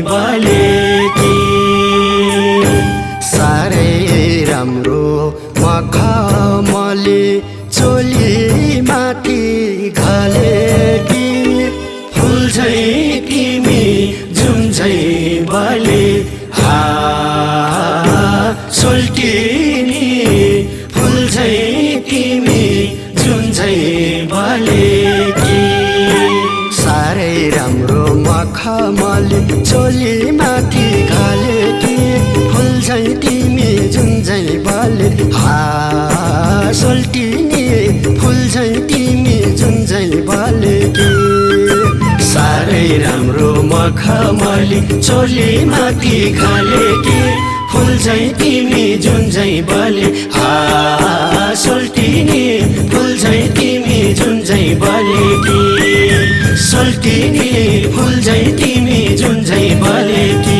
बलेकी साह्रै राम्रो मखमली चोली माथि घलेकी फुल झैँ तिमी जुन झैँ बले सोल्टिनी फुल झैँ तिमी जुन झैँ बलेकी साह्रै राम्रो मखमली चोली माथि घलेकी फुल झैँ तिमी जुन झैँ बले सोल्टिनी फुल झैँ तिमी जुन झैँ बलेकी साह्रै राम्रो मखमली चोली माथि घलेकी फुल झैँ तिमी जुन झैँ बले सोल्टिनी फुल झैँ तिमी जुन झैँ बलेकी सोल्टिनी फुल झैँ तिमी जुन झैँ बलेकी